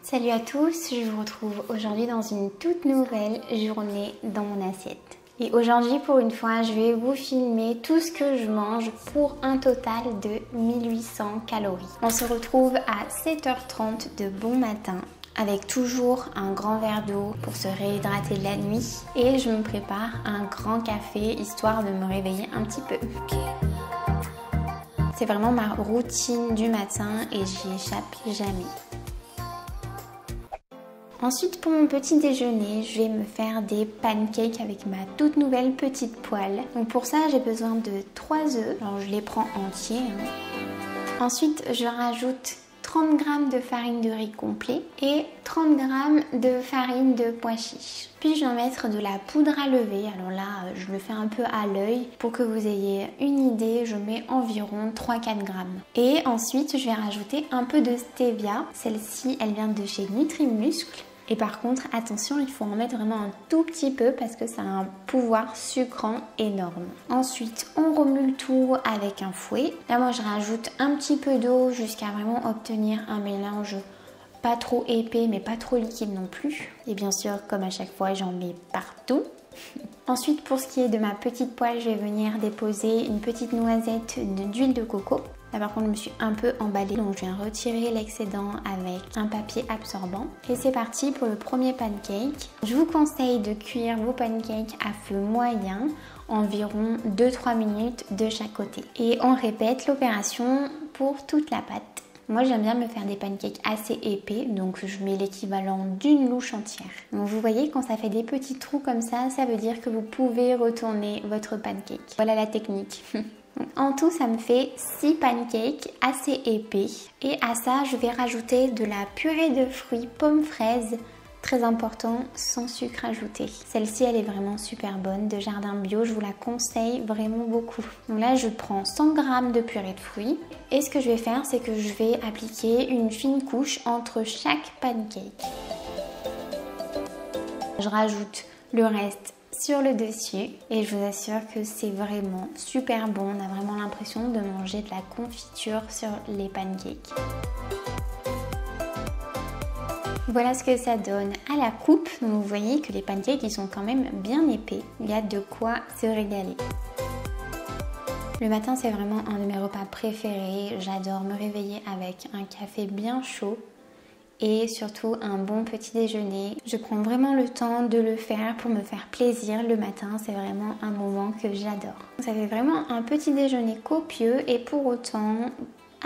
Salut à tous, je vous retrouve aujourd'hui dans une toute nouvelle journée dans mon assiette. Et aujourd'hui, pour une fois, je vais vous filmer tout ce que je mange pour un total de 1800 calories. On se retrouve à 7h30 de bon matin avec toujours un grand verre d'eau pour se réhydrater de la nuit. Et je me prépare un grand café histoire de me réveiller un petit peu. C'est vraiment ma routine du matin et j'y échappe jamais. Ensuite, pour mon petit déjeuner, je vais me faire des pancakes avec ma toute nouvelle petite poêle. Donc pour ça, j'ai besoin de 3 œufs. Alors je les prends entiers. Ensuite, je rajoute 30 g de farine de riz complet et 30 g de farine de pois chiches. Puis je vais mettre de la poudre à lever. Alors là, je le fais un peu à l'œil. Pour que vous ayez une idée, je mets environ 3-4 g. Et ensuite, je vais rajouter un peu de stevia. Celle-ci, elle vient de chez Nutrimuscle. Et par contre, attention, il faut en mettre vraiment un tout petit peu parce que ça a un pouvoir sucrant énorme. Ensuite, on remue le tout avec un fouet. Là, moi, je rajoute un petit peu d'eau jusqu'à vraiment obtenir un mélange pas trop épais, mais pas trop liquide non plus. Et bien sûr, comme à chaque fois, j'en mets partout. Ensuite, pour ce qui est de ma petite poêle, je vais venir déposer une petite noisette d'huile de coco. Là par contre je me suis un peu emballée, donc je viens retirer l'excédent avec un papier absorbant. Et c'est parti pour le premier pancake. Je vous conseille de cuire vos pancakes à feu moyen, environ 2-3 minutes de chaque côté. Et on répète l'opération pour toute la pâte. Moi j'aime bien me faire des pancakes assez épais, donc je mets l'équivalent d'une louche entière. Donc vous voyez, quand ça fait des petits trous comme ça veut dire que vous pouvez retourner votre pancake. Voilà la technique. En tout, ça me fait 6 pancakes assez épais. Et à ça, je vais rajouter de la purée de fruits pommes fraises. Très important, sans sucre ajouté. Celle-ci, elle est vraiment super bonne, de Jardin Bio. Je vous la conseille vraiment beaucoup. Donc là, je prends 100 g de purée de fruits. Et ce que je vais faire, c'est que je vais appliquer une fine couche entre chaque pancake. Je rajoute le reste sur le dessus et je vous assure que c'est vraiment super bon. On a vraiment l'impression de manger de la confiture sur les pancakes. Voilà ce que ça donne à la coupe. Donc vous voyez que les pancakes ils sont quand même bien épais. Il y a de quoi se régaler. Le matin c'est vraiment un de mes repas préférés. J'adore me réveiller avec un café bien chaud. Et surtout un bon petit déjeuner. Je prends vraiment le temps de le faire pour me faire plaisir le matin. C'est vraiment un moment que j'adore. Ça fait vraiment un petit déjeuner copieux et pour autant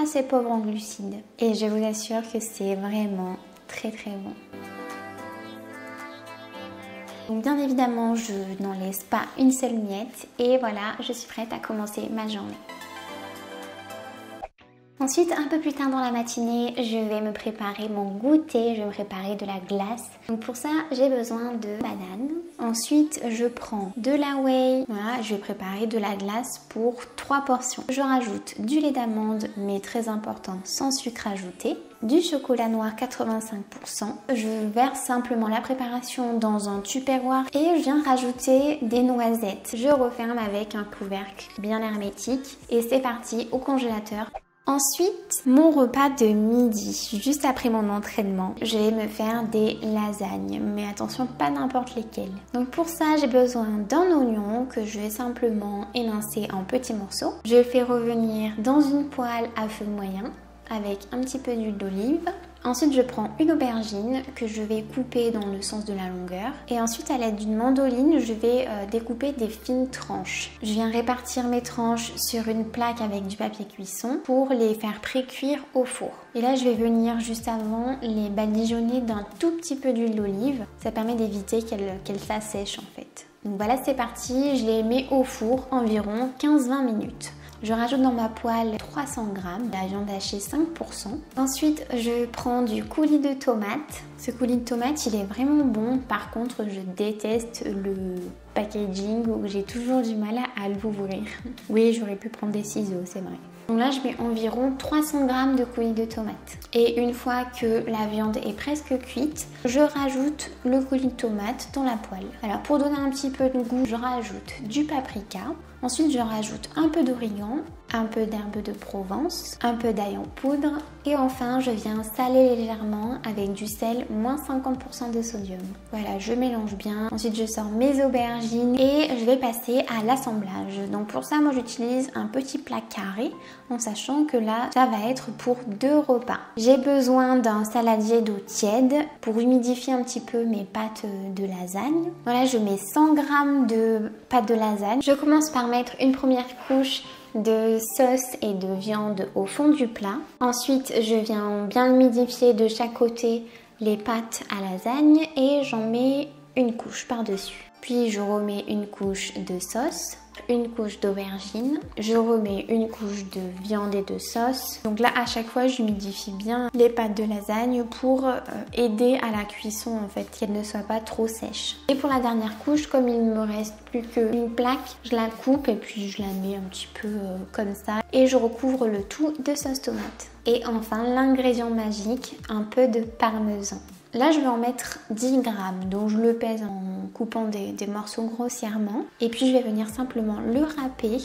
assez pauvre en glucides. Et je vous assure que c'est vraiment très très bon. Donc bien évidemment, je n'en laisse pas une seule miette. Et voilà, je suis prête à commencer ma journée. Ensuite, un peu plus tard dans la matinée, je vais me préparer mon goûter, je vais me préparer de la glace. Donc pour ça, j'ai besoin de bananes. Ensuite, je prends de la whey. Voilà, je vais préparer de la glace pour 3 portions. Je rajoute du lait d'amande, mais très important, sans sucre ajouté. Du chocolat noir 85%. Je verse simplement la préparation dans un tupperware et je viens rajouter des noisettes. Je referme avec un couvercle bien hermétique et c'est parti au congélateur. Ensuite, mon repas de midi, juste après mon entraînement, je vais me faire des lasagnes, mais attention, pas n'importe lesquelles. Donc pour ça, j'ai besoin d'un oignon que je vais simplement émincer en petits morceaux. Je le fais revenir dans une poêle à feu moyen avec un petit peu d'huile d'olive. Ensuite, je prends une aubergine que je vais couper dans le sens de la longueur. Et ensuite, à l'aide d'une mandoline, je vais découper des fines tranches. Je viens répartir mes tranches sur une plaque avec du papier cuisson pour les faire pré-cuire au four. Et là, je vais venir juste avant les badigeonner d'un tout petit peu d'huile d'olive. Ça permet d'éviter qu'elles s'assèchent en fait. Donc voilà, c'est parti. Je les mets au four environ 15-20 minutes. Je rajoute dans ma poêle 300 g, la viande hachée 5%. Ensuite, je prends du coulis de tomate. Ce coulis de tomate, il est vraiment bon. Par contre, je déteste le packaging où j'ai toujours du mal à l'ouvrir. Oui, j'aurais pu prendre des ciseaux, c'est vrai. Donc là, je mets environ 300 g de coulis de tomate. Et une fois que la viande est presque cuite, je rajoute le coulis de tomate dans la poêle. Alors pour donner un petit peu de goût, je rajoute du paprika. Ensuite, je rajoute un peu d'origan un peu d'herbe de Provence, un peu d'ail en poudre et enfin je viens saler légèrement avec du sel moins 50% de sodium. Voilà, je mélange bien. Ensuite je sors mes aubergines et je vais passer à l'assemblage. Donc pour ça, moi j'utilise un petit plat carré en sachant que là ça va être pour 2 repas. J'ai besoin d'un saladier d'eau tiède pour humidifier un petit peu mes pâtes de lasagne. Voilà, je mets 100 g de pâtes de lasagne. Je commence par mettre une première couche de sauce et de viande au fond du plat. Ensuite, je viens bien humidifier de chaque côté les pâtes à lasagne et j'en mets une couche par-dessus. Puis je remets une couche de sauce, une couche d'aubergine, je remets une couche de viande et de sauce. Donc là à chaque fois j'humidifie bien les pâtes de lasagne pour aider à la cuisson en fait, qu'elles ne soient pas trop sèches. Et pour la dernière couche, comme il ne me reste plus qu'une plaque, je la coupe et puis je la mets un petit peu comme ça et je recouvre le tout de sauce tomate. Et enfin l'ingrédient magique, un peu de parmesan. Là, je vais en mettre 10 grammes, donc je le pèse en coupant des morceaux grossièrement. Et puis, je vais venir simplement le râper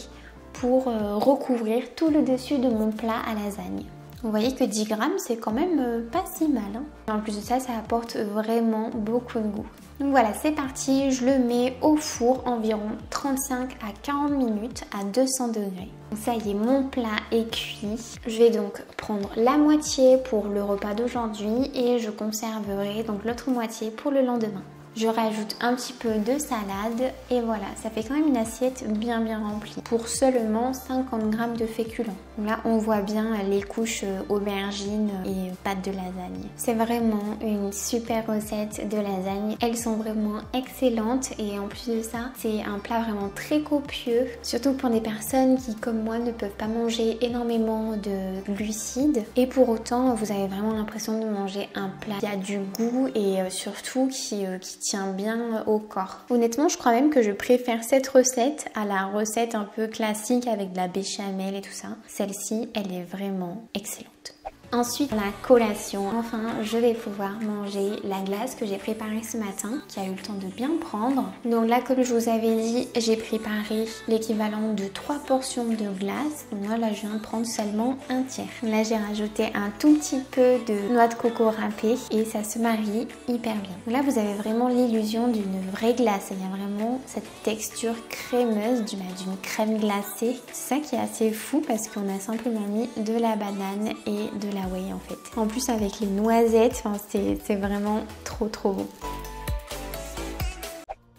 pour recouvrir tout le dessus de mon plat à lasagne. Vous voyez que 10 grammes, c'est quand même pas si mal. Et en plus de ça, ça apporte vraiment beaucoup de goût. Donc voilà, c'est parti, je le mets au four environ 35 à 40 minutes à 200 degrés. Donc ça y est, mon plat est cuit. Je vais donc prendre la moitié pour le repas d'aujourd'hui et je conserverai donc l'autre moitié pour le lendemain. Je rajoute un petit peu de salade et voilà, ça fait quand même une assiette bien remplie pour seulement 50 g de féculents. Là, on voit bien les couches aubergines et pâtes de lasagne. C'est vraiment une super recette de lasagne. Elles sont vraiment excellentes et en plus de ça, c'est un plat vraiment très copieux, surtout pour des personnes qui, comme moi, ne peuvent pas manger énormément de glucides. Et pour autant, vous avez vraiment l'impression de manger un plat qui a du goût et surtout qui tient bien au corps. Honnêtement, je crois même que je préfère cette recette à la recette un peu classique avec de la béchamel et tout ça. Celle-ci, elle est vraiment excellente. Ensuite, la collation. Enfin, je vais pouvoir manger la glace que j'ai préparée ce matin, qui a eu le temps de bien prendre. Donc là, comme je vous avais dit, j'ai préparé l'équivalent de 3 portions de glace. Donc là, je viens de prendre seulement un tiers. Là, j'ai rajouté un tout petit peu de noix de coco râpée et ça se marie hyper bien. Donc là, vous avez vraiment l'illusion d'une vraie glace. Il y a vraiment cette texture crémeuse d'une crème glacée. C'est ça qui est assez fou parce qu'on a simplement mis de la banane et de la whey en fait. En plus avec les noisettes, c'est vraiment trop bon.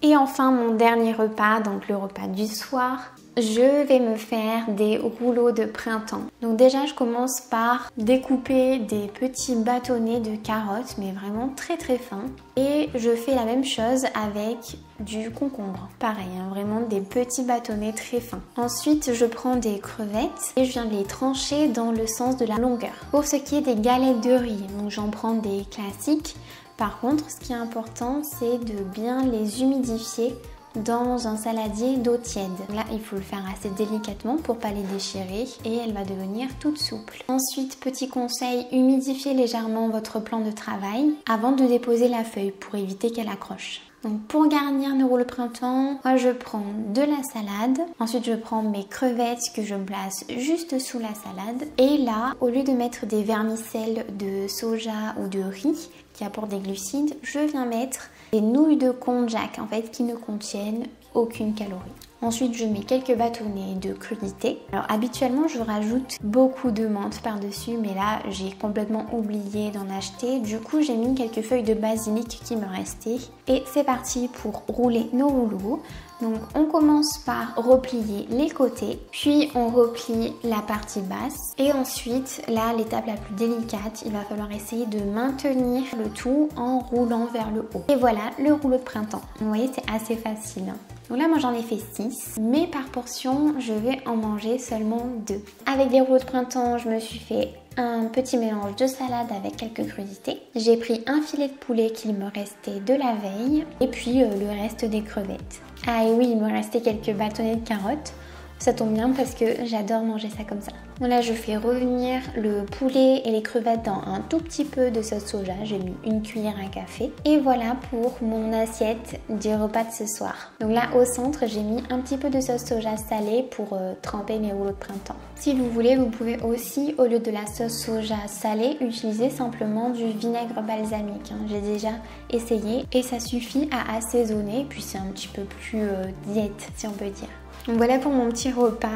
Et enfin mon dernier repas, donc le repas du soir. Je vais me faire des rouleaux de printemps. Donc déjà je commence par découper des petits bâtonnets de carottes, mais vraiment très fins. Et je fais la même chose avec du concombre. Pareil, vraiment des petits bâtonnets très fins. Ensuite je prends des crevettes et je viens les trancher dans le sens de la longueur. Pour ce qui est des galettes de riz, donc j'en prends des classiques. Par contre, ce qui est important, c'est de bien les humidifier dans un saladier d'eau tiède. Là, il faut le faire assez délicatement pour pas les déchirer et elle va devenir toute souple. Ensuite, petit conseil, humidifiez légèrement votre plan de travail avant de déposer la feuille pour éviter qu'elle accroche. Donc pour garnir mes rouleaux de printemps, moi je prends de la salade. Ensuite je prends mes crevettes que je place juste sous la salade. Et là, au lieu de mettre des vermicelles de soja ou de riz qui apportent des glucides, je viens mettre des nouilles de konjac en fait qui ne contiennent aucune calorie. Ensuite, je mets quelques bâtonnets de crudités. Alors habituellement, je rajoute beaucoup de menthe par-dessus, mais là, j'ai complètement oublié d'en acheter. Du coup, j'ai mis quelques feuilles de basilic qui me restaient. Et c'est parti pour rouler nos rouleaux. Donc, on commence par replier les côtés, puis on replie la partie basse. Et ensuite, là, l'étape la plus délicate, il va falloir essayer de maintenir le tout en roulant vers le haut. Et voilà, le rouleau de printemps. Vous voyez, c'est assez facile. Donc là, moi j'en ai fait 6, mais par portion, je vais en manger seulement 2. Avec des rouleaux de printemps, je me suis fait un petit mélange de salade avec quelques crudités. J'ai pris un filet de poulet qu'il me restait de la veille, et puis le reste des crevettes. Ah et oui, il me restait quelques bâtonnets de carottes. Ça tombe bien parce que j'adore manger ça comme ça. Bon là je fais revenir le poulet et les crevettes dans un tout petit peu de sauce soja. J'ai mis une cuillère à café. Et voilà pour mon assiette du repas de ce soir. Donc là au centre j'ai mis un petit peu de sauce soja salée pour tremper mes rouleaux de printemps. Si vous voulez, vous pouvez aussi, au lieu de la sauce soja salée, utiliser simplement du vinaigre balsamique. J'ai déjà essayé et ça suffit à assaisonner. Puis c'est un petit peu plus diète si on peut dire. Donc voilà pour mon petit repas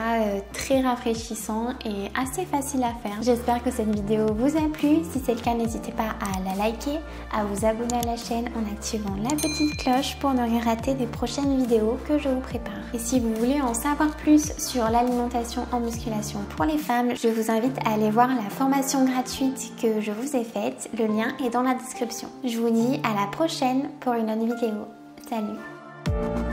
très rafraîchissant et assez facile à faire. J'espère que cette vidéo vous a plu. Si c'est le cas, n'hésitez pas à la liker, à vous abonner à la chaîne en activant la petite cloche pour ne rien rater des prochaines vidéos que je vous prépare. Et si vous voulez en savoir plus sur l'alimentation en musculation pour les femmes, je vous invite à aller voir la formation gratuite que je vous ai faite. Le lien est dans la description. Je vous dis à la prochaine pour une autre vidéo. Salut!